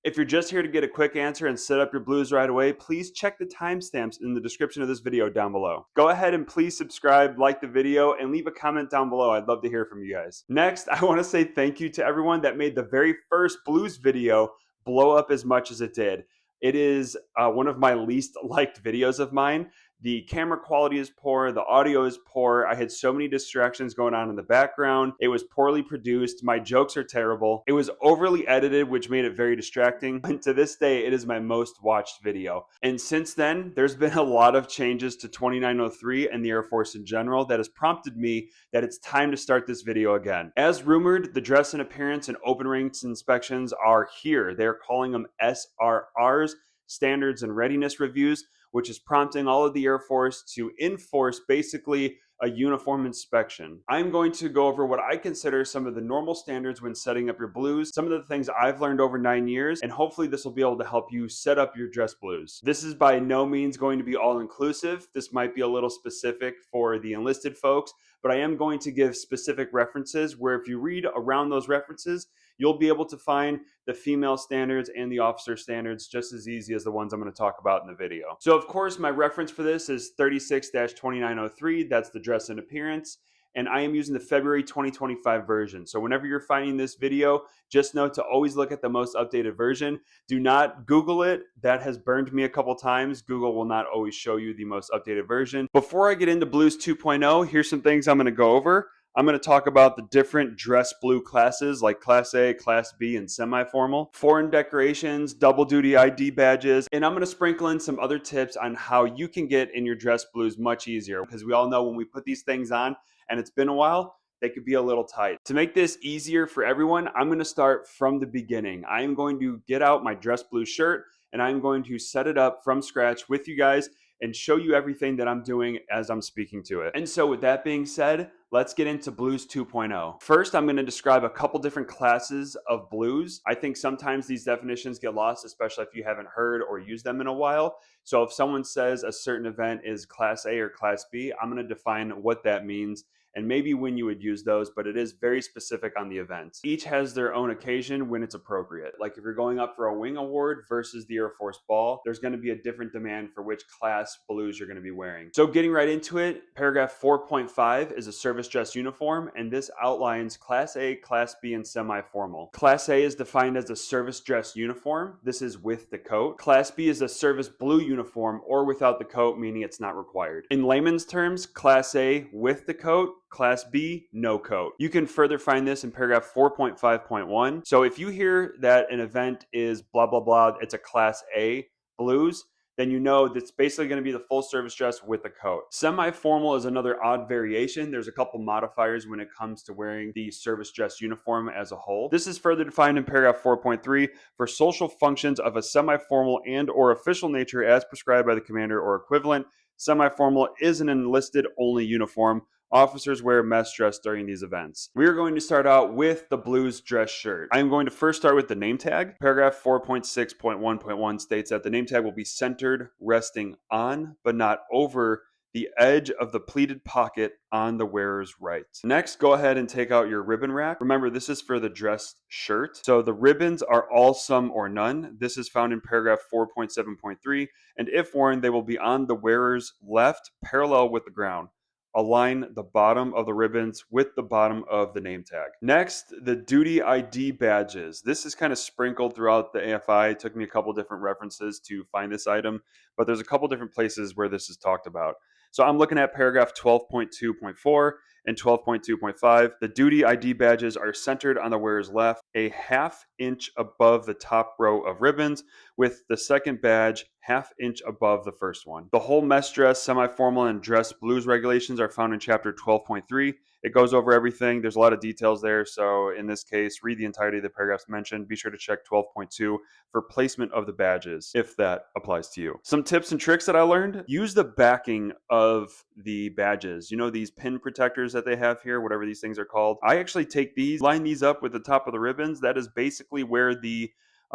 If you're just here to get a quick answer and set up your blues right away, please check the timestamps in the description of this video down below. Go ahead and please subscribe, like the video, and leave a comment down below. I'd love to hear from you guys. Next, I want to say thank you to everyone that made the very first blues video blow up as much as it did. It is one of my least liked videos of mine. The camera quality is poor, the audio is poor. I had so many distractions going on in the background. It was poorly produced. My jokes are terrible. It was overly edited, which made it very distracting. And to this day, it is my most watched video. And since then, there's been a lot of changes to 2903 and the Air Force in general that has prompted me that it's time to start this video again. As rumored, the dress and appearance and open ranks inspections are here. They're calling them SRRs, Standards and Readiness Reviews, which is prompting all of the Air Force to enforce basically a uniform inspection. I'm going to go over what I consider some of the normal standards when setting up your blues, some of the things I've learned over 9 years, and hopefully this will be able to help you set up your dress blues. This is by no means going to be all inclusive. This might be a little specific for the enlisted folks, but I am going to give specific references where if you read around those references, you'll be able to find the female standards and the officer standards just as easy as the ones I'm going to talk about in the video. So of course, my reference for this is 36-2903. That's the dress and appearance. And I am using the February 2025 version. So whenever you're finding this video, just know to always look at the most updated version. Do not Google it. That has burned me a couple times. Google will not always show you the most updated version. Before I get into Blues 2.0, here's some things I'm going to go over. I'm going to talk about the different dress blue classes like Class A, Class B, and semi-formal, foreign decorations, double duty ID badges, and I'm going to sprinkle in some other tips on how you can get in your dress blues much easier because we all know when we put these things on and it's been a while, they could be a little tight. To make this easier for everyone, I'm going to start from the beginning. I am going to get out my dress blue shirt and I'm going to set it up from scratch with you guys and show you everything that I'm doing as I'm speaking to it. And so with that being said, let's get into Blues 2.0. First, I'm going to describe a couple different classes of blues. I think sometimes these definitions get lost, especially if you haven't heard or used them in a while. So if someone says a certain event is Class A or Class B, I'm going to define what that means and maybe when you would use those, but it is very specific on the event. Each has their own occasion when it's appropriate. Like if you're going up for a wing award versus the Air Force Ball, there's going to be a different demand for which class blues you're going to be wearing. So getting right into it, paragraph 4.5 is a service dress uniform, and this outlines Class A, Class B, and semi-formal. Class A is defined as a service dress uniform. This is with the coat. Class B is a service blue uniform or without the coat, meaning it's not required. In layman's terms, Class A with the coat, Class B, no coat. You can further find this in paragraph 4.5.1. So if you hear that an event is blah, blah, blah, it's a Class A blues, then you know that's basically going to be the full service dress with a coat. Semi-formal is another odd variation. There's a couple modifiers when it comes to wearing the service dress uniform as a whole. This is further defined in paragraph 4.3 for social functions of a semi-formal and or official nature as prescribed by the commander or equivalent. Semi-formal is an enlisted only uniform. Officers wear mess dress during these events. We are going to start out with the blues dress shirt. I am going to first start with the name tag. Paragraph 4.6.1.1 states that the name tag will be centered, resting on, but not over the edge of the pleated pocket on the wearer's right. Next, go ahead and take out your ribbon rack. Remember, this is for the dress shirt. So the ribbons are all, some, or none. This is found in paragraph 4.7.3, and if worn, they will be on the wearer's left, parallel with the ground. Align the bottom of the ribbons with the bottom of the name tag. Next, the duty ID badges. This is kind of sprinkled throughout the AFI. It took me a couple different references to find this item, but there's a couple different places where this is talked about. So I'm looking at paragraph 12.2.4 and 12.2.5. The duty ID badges are centered on the wearer's left, a ½ inch above the top row of ribbons, with the second badge ½ inch above the first one. The whole mess dress, semi-formal, and dress blues regulations are found in chapter 12.3. It goes over everything. There's a lot of details there. So in this case, read the entirety of the paragraphs mentioned. Be sure to check 12.2 for placement of the badges, if that applies to you. Some tips and tricks that I learned. Use the backing of the badges. You know, these pin protectors that they have here, whatever these things are called. I actually take these, line these up with the top of the ribbons. That is basically where the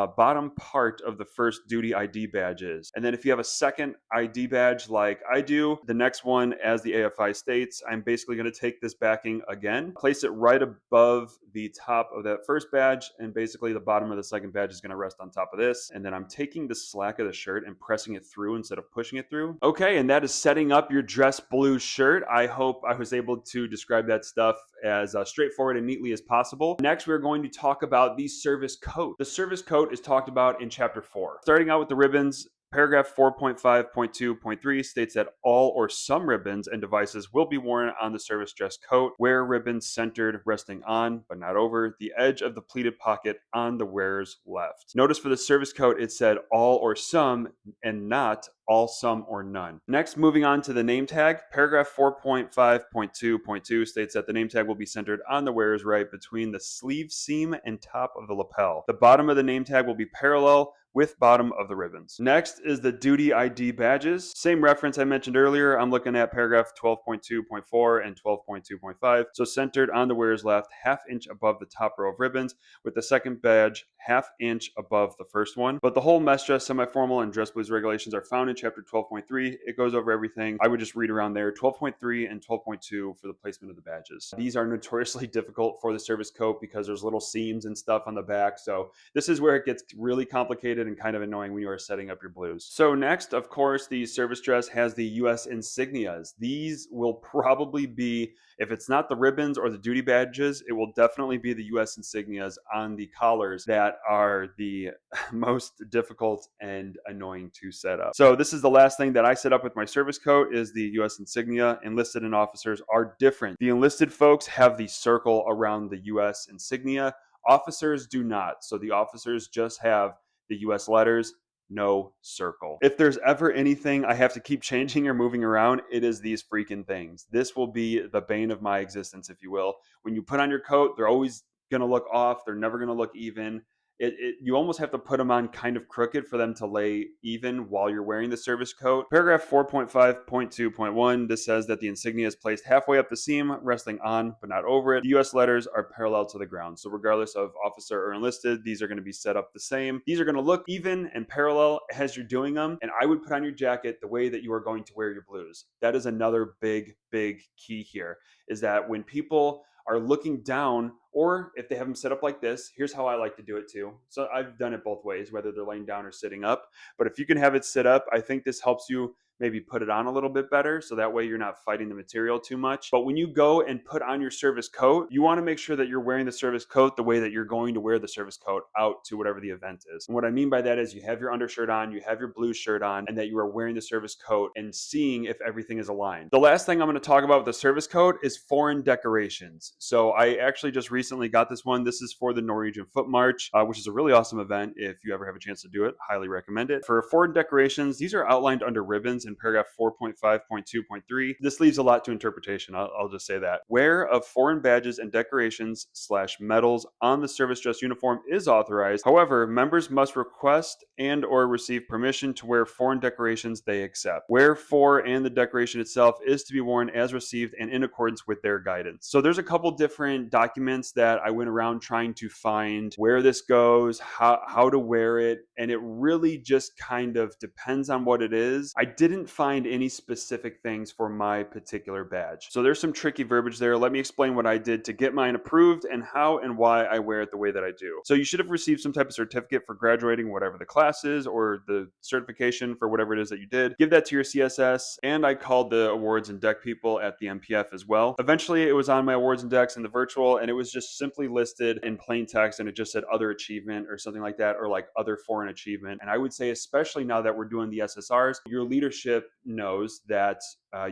bottom part of the first duty ID badge is. And then if you have a second ID badge like I do, the next one, as the AFI states, I'm basically going to take this backing again, place it right above the top of that first badge, and basically the bottom of the second badge is going to rest on top of this. And then I'm taking the slack of the shirt and pressing it through instead of pushing it through. Okay, and that is setting up your dress blue shirt. I hope I was able to describe that stuff as straightforward and neatly as possible. Next, we're going to talk about the service coat. The service coat is talked about in chapter 4. Starting out with the ribbons, paragraph 4.5.2.3 states that all or some ribbons and devices will be worn on the service dress coat. Wear ribbons centered, resting on, but not over, the edge of the pleated pocket on the wearer's left. Notice for the service coat, it said all or some and not all, some, or none. Next, moving on to the name tag, paragraph 4.5.2.2 states that the name tag will be centered on the wearer's right between the sleeve seam and top of the lapel. The bottom of the name tag will be parallel with bottom of the ribbons. Next is the duty ID badges. Same reference I mentioned earlier. I'm looking at paragraph 12.2.4 and 12.2.5. So centered on the wearer's left, ½ inch above the top row of ribbons, with the second badge ½ inch above the first one. But the whole mess dress, semi-formal, and dress blues regulations are found in chapter 12.3. It goes over everything. I would just read around there. 12.3 and 12.2 for the placement of the badges. These are notoriously difficult for the service coat because there's little seams and stuff on the back. So this is where it gets really complicated and kind of annoying when you are setting up your blues. So next, of course, the service dress has the US insignias. These will probably be, if it's not the ribbons or the duty badges, it will definitely be the US insignias on the collars that are the most difficult and annoying to set up. So this is the last thing that I set up with my service coat is the US insignia. Enlisted and officers are different. The enlisted folks have the circle around the US insignia. Officers do not. So the officers just have the US letters, no circle. If there's ever anything I have to keep changing or moving around, it is these freaking things. This will be the bane of my existence, if you will. When you put on your coat, they're always going to look off. They're never going to look even. You almost have to put them on kind of crooked for them to lay even while you're wearing the service coat. Paragraph 4.5.2.1, this says that the insignia is placed halfway up the seam, resting on but not over it. The US letters are parallel to the ground. So regardless of officer or enlisted, these are going to be set up the same. These are going to look even and parallel as you're doing them. And I would put on your jacket the way that you are going to wear your blues. That is another big key here, is that when people are looking down, or if they have them set up like this, here's how I like to do it too. So I've done it both ways, whether they're laying down or sitting up. But if you can have it sit up, I think this helps you maybe put it on a little bit better. So that way you're not fighting the material too much. But when you go and put on your service coat, you want to make sure that you're wearing the service coat the way that you're going to wear the service coat out to whatever the event is. And what I mean by that is you have your undershirt on, you have your blue shirt on, and that you are wearing the service coat and seeing if everything is aligned. The last thing I'm going to talk about with the service coat is foreign decorations. So I actually just recently got this one. This is for the Norwegian Foot March, which is a really awesome event. If you ever have a chance to do it, highly recommend it. For foreign decorations, these are outlined under ribbons in paragraph 4.5.2.3. This leaves a lot to interpretation. I'll just say that. Wear of foreign badges and decorations / medals on the service dress uniform is authorized. However, members must request and or receive permission to wear foreign decorations they accept. Wear for and the decoration itself is to be worn as received and in accordance with their guidance. So there's a couple different documents that I went around trying to find where this goes, how to wear it, and it really just kind of depends on what it is. I didn't find any specific things for my particular badge. So there's some tricky verbiage there. Let me explain what I did to get mine approved and how and why I wear it the way that I do. So you should have received some type of certificate for graduating whatever the class is or the certification for whatever it is that you did. Give that to your CSS, and I called the awards and deck people at the MPF as well. Eventually it was on my awards and decks in the virtual, and it was just simply listed in plain text, and it just said other achievement or something like that, or like other foreign achievement. And I would say, especially now that we're doing the SSRs, your leadership knows that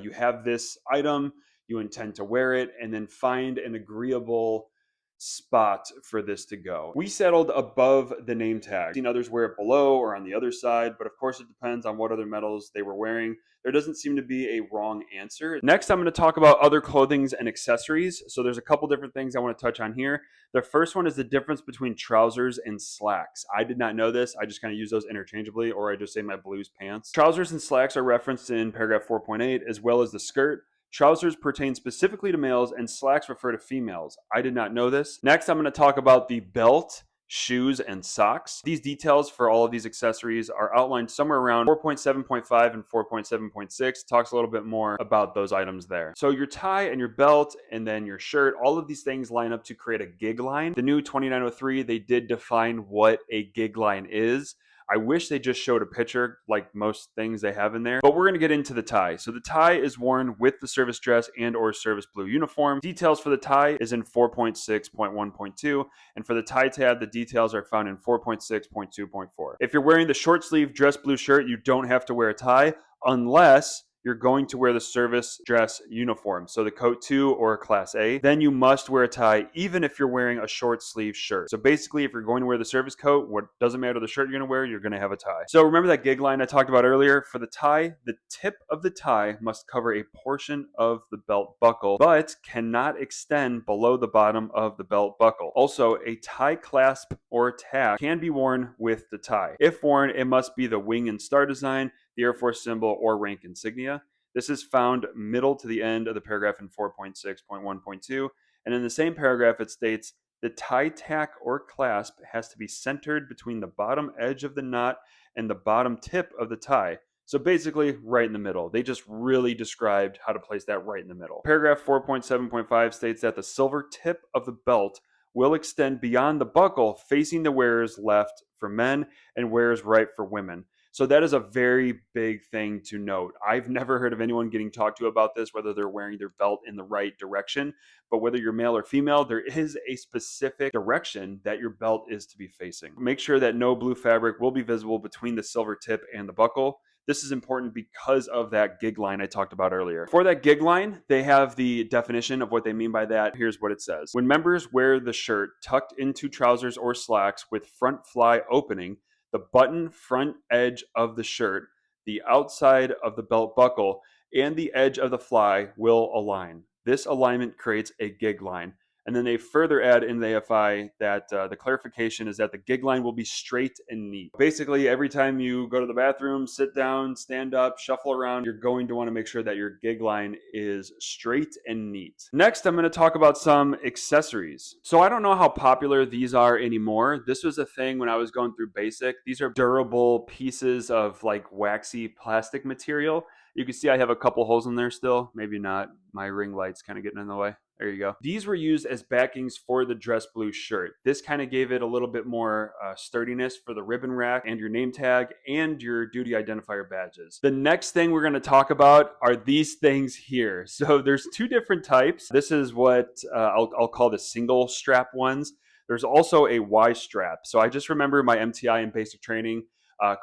you have this item, you intend to wear it, and then find an agreeable spot for this to go. We settled above the name tag. I've seen others wear it below or on the other side, but of course it depends on what other medals they were wearing. There doesn't seem to be a wrong answer. Next, I'm going to talk about other clothings and accessories. So there's a couple different things I want to touch on here. The first one is the difference between trousers and slacks. I did not know this. I just kind of use those interchangeably, or I just say my blues pants. Trousers and slacks are referenced in paragraph 4.8, as well as the skirt. Trousers pertain specifically to males and slacks refer to females. I did not know this. Next, I'm going to talk about the belt shoes, and socks. These details for all of these accessories are outlined somewhere around 4.7.5 and 4.7.6. Talks a little bit more about those items there. So your tie and your belt and then your shirt, all of these things line up to create a gig line. The new 2903, they did define what a gig line is. I wish they just showed a picture like most things they have in there, but we're going to get into the tie. So the tie is worn with the service dress and or service blue uniform. Details for the tie is in 4.6.1.2, and for the tie tab, the details are found in 4.6.2.4. If you're wearing the short sleeve dress blue shirt, you don't have to wear a tie unless you're going to wear the service dress uniform, so the coat 2 or class A, then you must wear a tie even if you're wearing a short sleeve shirt. So basically, if you're going to wear the service coat, what doesn't matter the shirt you're going to wear, you're going to have a tie. So remember that gig line I talked about earlier? For the tie, the tip of the tie must cover a portion of the belt buckle, but cannot extend below the bottom of the belt buckle. Also, a tie clasp or tag can be worn with the tie. If worn, it must be the wing and star design, the Air Force symbol, or rank insignia. This is found middle to the end of the paragraph in 4.6.1.2. And in the same paragraph, it states the tie tack or clasp has to be centered between the bottom edge of the knot and the bottom tip of the tie. So basically, right in the middle. They just really described how to place that right in the middle. Paragraph 4.7.5 states that the silver tip of the belt will extend beyond the buckle facing the wearer's left for men and wearer's right for women. So that is a very big thing to note. I've never heard of anyone getting talked to about this, whether they're wearing their belt in the right direction, but whether you're male or female, there is a specific direction that your belt is to be facing. Make sure that no blue fabric will be visible between the silver tip and the buckle. This is important because of that gig line I talked about earlier. For that gig line, they have the definition of what they mean by that. Here's what it says. When members wear the shirt tucked into trousers or slacks with front fly opening, the button front edge of the shirt, the outside of the belt buckle, and the edge of the fly will align. This alignment creates a gig line. And then they further add in the AFI that the clarification is that the gig line will be straight and neat. Basically, every time you go to the bathroom, sit down, stand up, shuffle around, you're going to want to make sure that your gig line is straight and neat. Next, I'm going to talk about some accessories. So I don't know how popular these are anymore. This was a thing when I was going through basic. These are durable pieces of like waxy plastic material. You can see I have a couple holes in there still. Maybe not. My ring light's kind of getting in the way. There you go. These were used as backings for the dress blue shirt. This kind of gave it a little bit more sturdiness for the ribbon rack and your name tag and your duty identifier badges. The next thing we're going to talk about are these things here. So there's two different types. This is what I'll call the single strap ones. There's also a Y strap. So I just remember my MTI in basic training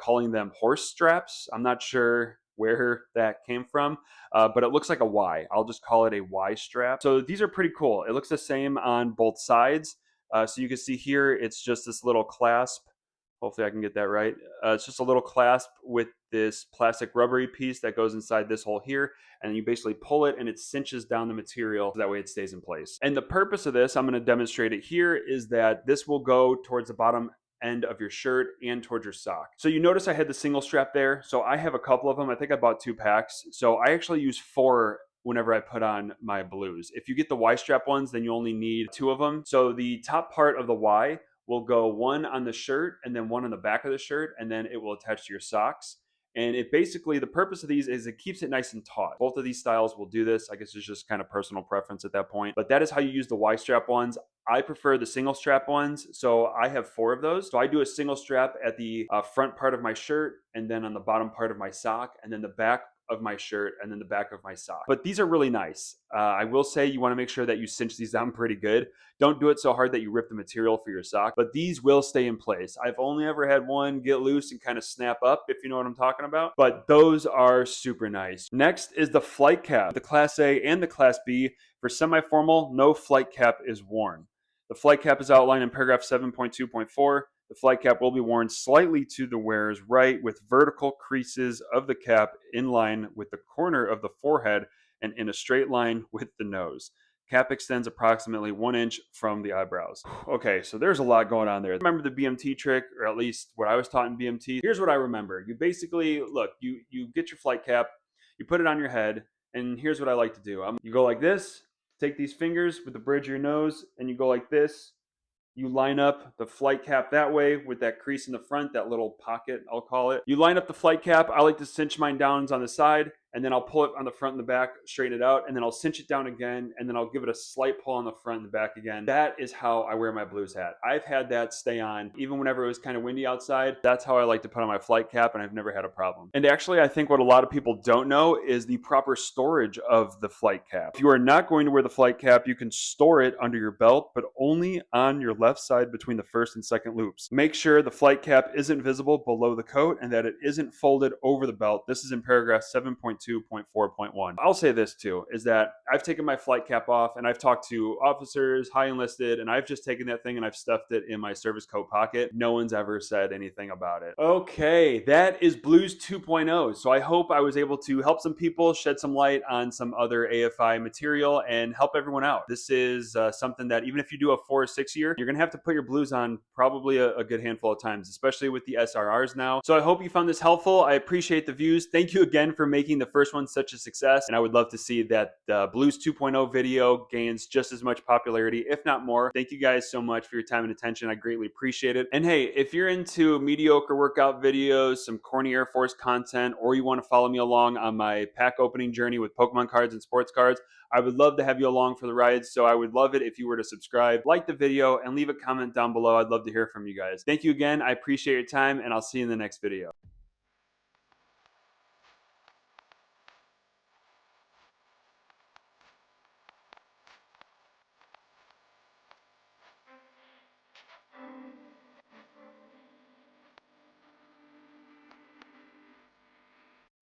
calling them horse straps. I'm not sure where that came from, but it looks like a Y. I'll just call it a Y strap. So these are pretty cool. It looks the same on both sides. So you can see here, it's just this little clasp. Hopefully I can get that right. It's just a little clasp with this plastic rubbery piece that goes inside this hole here. And you basically pull it and it cinches down the material. So that way it stays in place. And the purpose of this, I'm going to demonstrate it here, is that this will go towards the bottom end of your shirt and towards your sock. So you notice I had the single strap there. So I have a couple of them. I think I bought 2 packs. So I actually use 4 whenever I put on my blues. If you get the Y strap ones, then you only need 2 of them. So the top part of the Y will go one on the shirt and then one on the back of the shirt, and then it will attach to your socks. And it basically, the purpose of these is it keeps it nice and taut. Both of these styles will do this. I guess it's just kind of personal preference at that point. But that is how you use the Y strap ones. I prefer the single strap ones. So I have 4 of those. So I do a single strap at the front part of my shirt and then on the bottom part of my sock and then the back of my shirt and then the back of my sock. But these are really nice. I will say you want to make sure that you cinch these down pretty good. Don't do it so hard that you rip the material for your sock, but these will stay in place. I've only ever had one get loose and kind of snap up, if you know what I'm talking about, but those are super nice. Next is the flight cap. The Class A and the Class B, for semi-formal, no flight cap is worn. The flight cap is outlined in paragraph 7.2.4. The flight cap will be worn slightly to the wearer's right with vertical creases of the cap in line with the corner of the forehead and in a straight line with the nose. Cap extends approximately 1 inch from the eyebrows. Okay, so there's a lot going on there. Remember the BMT trick, or at least what I was taught in BMT? Here's what I remember. You basically, look, you get your flight cap, you put it on your head, and here's what I like to do. You go like this, take these fingers with the bridge of your nose, and you go like this, You line up the flight cap that way with that crease in the front, that little pocket, I'll call it. You line up the flight cap. I like to cinch mine down on the side, and then I'll pull it on the front and the back, straighten it out, and then I'll cinch it down again, and then I'll give it a slight pull on the front and the back again. That is how I wear my blues hat. I've had that stay on even whenever it was kind of windy outside. That's how I like to put on my flight cap, and I've never had a problem. And actually, I think what a lot of people don't know is the proper storage of the flight cap. If you are not going to wear the flight cap, you can store it under your belt, but only on your left side between the first and second loops. Make sure the flight cap isn't visible below the coat and that it isn't folded over the belt. This is in paragraph 7.2.4.1. I'll say this too, is that I've taken my flight cap off and I've talked to officers, high enlisted, and I've just taken that thing and I've stuffed it in my service coat pocket. No one's ever said anything about it. Okay, that is Blues 2.0. So I hope I was able to help some people, shed some light on some other AFI material, and help everyone out. This is something that even if you do a 4 or 6 year, you're gonna have to put your blues on probably a good handful of times, especially with the SRRs now. So I hope you found this helpful. I appreciate the views. Thank you again for making the first one such a success, and I would love to see that Blues 2.0 video gains just as much popularity, if not more. Thank you guys so much for your time and attention. I greatly appreciate it. And hey, if you're into mediocre workout videos, some corny Air Force content, or you want to follow me along on my pack opening journey with Pokemon cards and sports cards, I would love to have you along for the ride. So I would love it if you were to subscribe, like the video, and leave a comment down below. I'd love to hear from you guys. Thank you again. I appreciate your time, and I'll see you in the next video.